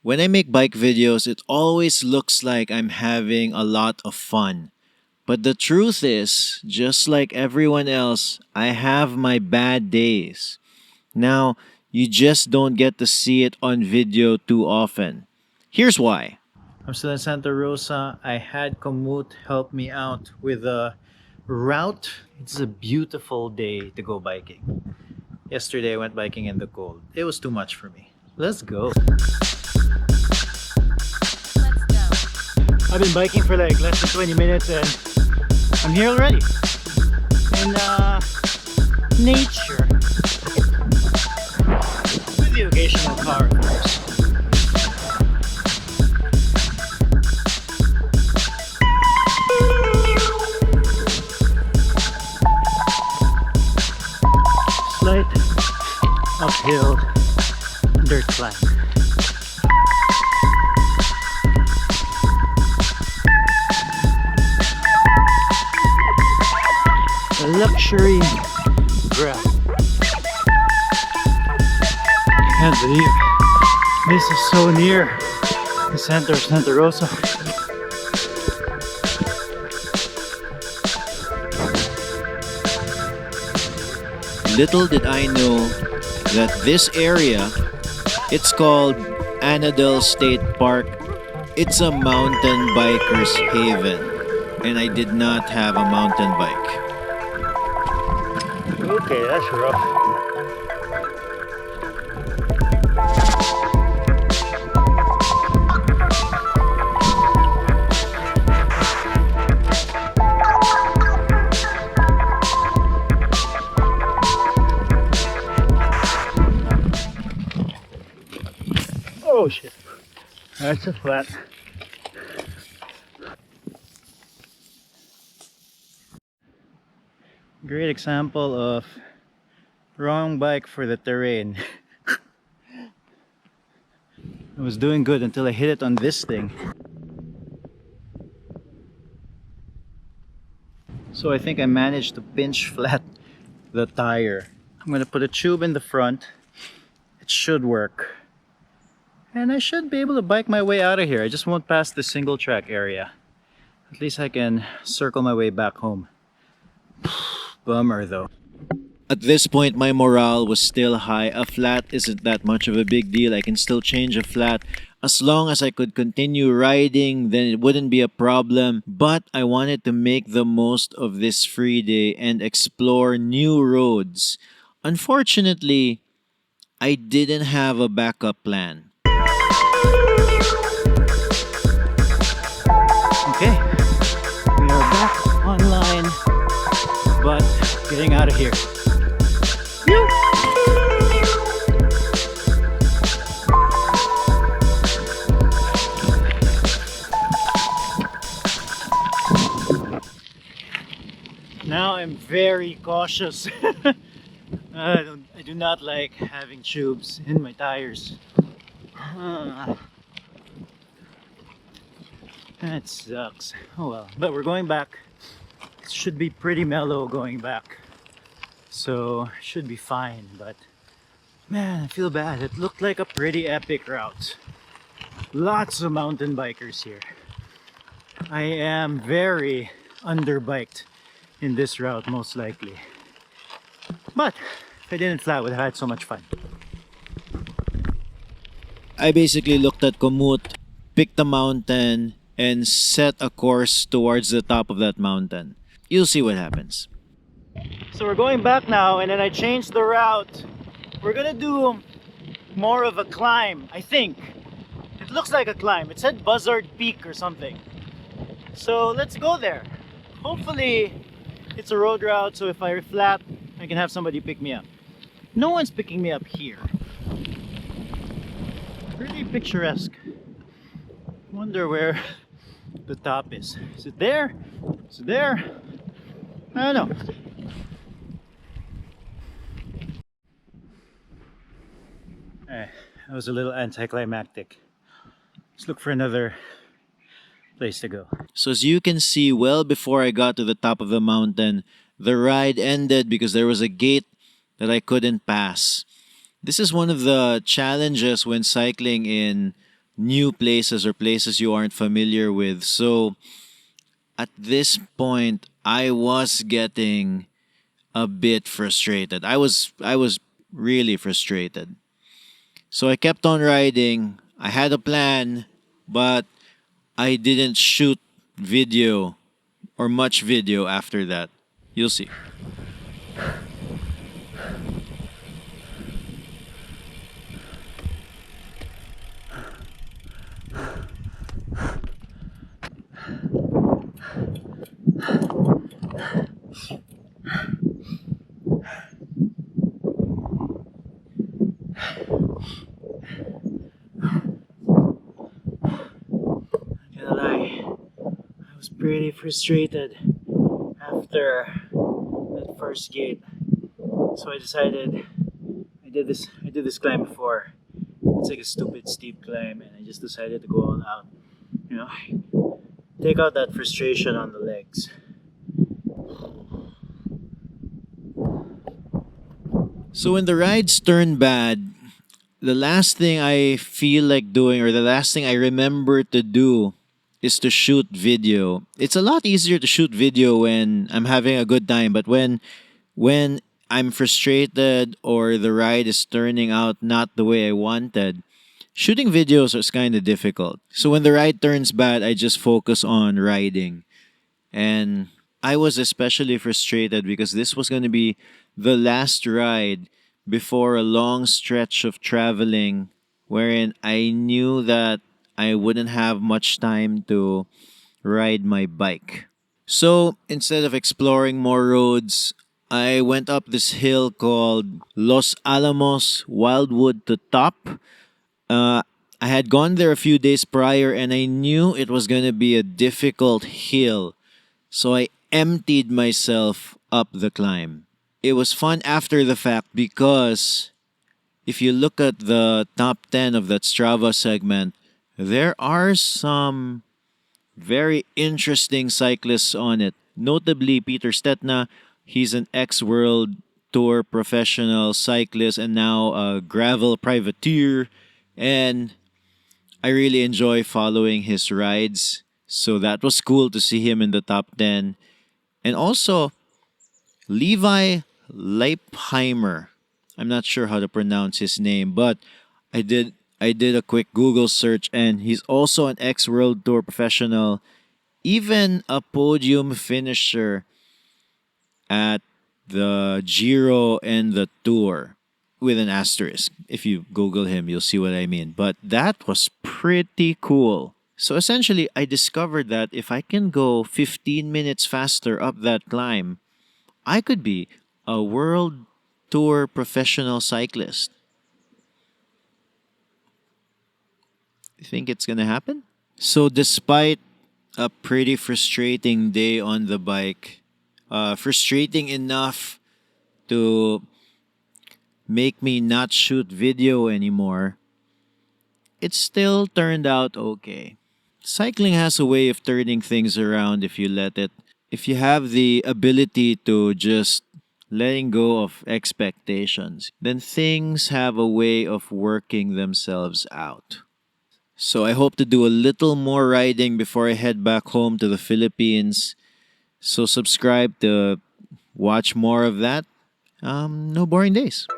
When I make bike videos, it always looks like I'm having a lot of fun. But the truth is, just like everyone else, I have my bad days. Now, you just don't get to see it on video too often. Here's why. I'm still in Santa Rosa. I had Komoot help me out with a route. It's a beautiful day to go biking. Yesterday I went biking in the cold. It was too much for me. Let's go. I've been biking for like less than 20 minutes and I'm here already. In nature. With the occasional car, of course. Slight uphill dirt climb. A luxury grab. Can't believe this is so near the center of Santa Rosa. Little did I know that this area, it's called Anadel State Park. It's a mountain biker's haven, and I did not have a mountain bike. Okay, that's rough. Oh shit, that's a flat. Great example of wrong bike for the terrain. I was doing good until I hit it on this thing. So I think I managed to pinch flat the tire. I'm gonna put a tube in the front. It should work. And I should be able to bike my way out of here. I just won't pass the single track area. At least I can circle my way back home. Bummer though. At this point, my morale was still high. A flat isn't that much of a big deal. I can still change a flat. As long as I could continue riding, then it wouldn't be a problem. But I wanted to make the most of this free day and explore new roads. Unfortunately, I didn't have a backup plan. Okay, we are back online, but getting out of here. Now I'm very cautious. I do not like having tubes in my tires. That sucks. Oh well, but we're going back. It should be pretty mellow going back, so should be fine. But man, I feel bad. It looked like a pretty epic route. Lots of mountain bikers here. I am very underbiked in this route, most likely. But if I didn't fly, I would have had so much fun. I basically looked at Komoot, picked a mountain, and set a course towards the top of that mountain. You'll see what happens. So we're going back now, and then I changed the route. We're gonna do more of a climb, I think. It looks like a climb. It said Buzzard Peak or something. So let's go there. Hopefully it's a road route, so if I flat, I can have somebody pick me up. No one's picking me up here. Pretty picturesque. Wonder where the top is. Is it there? Is it there? I don't know. That was a little anticlimactic. Let's look for another place to go. So as you can see, well before I got to the top of the mountain, the ride ended because there was a gate that I couldn't pass. This is one of the challenges when cycling in new places or places you aren't familiar with. So at this point, I was getting a bit frustrated. I was really frustrated. So I kept on riding. I had a plan, but I didn't shoot video or much video after that. You'll see. Gonna lie, I was pretty frustrated after that first gate. So I decided I did this climb before. It's like a stupid steep climb and I just decided to go all out. You know, take out that frustration on the legs. So when the rides turn bad, the last thing I feel like doing or the last thing I remember to do is to shoot video. It's a lot easier to shoot video when I'm having a good time, but when I'm frustrated or the ride is turning out not the way I wanted, shooting videos is kind of difficult. So when the ride turns bad, I just focus on riding. And I was especially frustrated because this was going to be the last ride before a long stretch of traveling wherein I knew that I wouldn't have much time to ride my bike. So instead of exploring more roads, I went up this hill called Los Alamos Wildwood to Top. Uh, I had gone there a few days prior and I knew it was going to be a difficult hill. So I emptied myself up the climb. It was fun after the fact because if you look at the top 10 of that Strava segment, there are some very interesting cyclists on it. Notably, Peter Stetna, he's an ex-World Tour professional cyclist and now a gravel privateer. And I really enjoy following his rides. So that was cool to see him in the top 10. And also, Levi Leipheimer. I'm not sure how to pronounce his name, but I did a quick Google search and he's also an ex-World Tour professional, even a podium finisher at the Giro and the Tour with an asterisk. If you Google him, you'll see what I mean. But that was pretty cool. So essentially, I discovered that if I can go 15 minutes faster up that climb, I could be a world tour professional cyclist. You think it's gonna happen? So despite a pretty frustrating day on the bike, frustrating enough to make me not shoot video anymore, it still turned out okay. Cycling has a way of turning things around if you let it. If you have the ability to just letting go of expectations, then things have a way of working themselves out. So I hope to do a little more riding before I head back home to the Philippines. So subscribe to watch more of that. No boring days.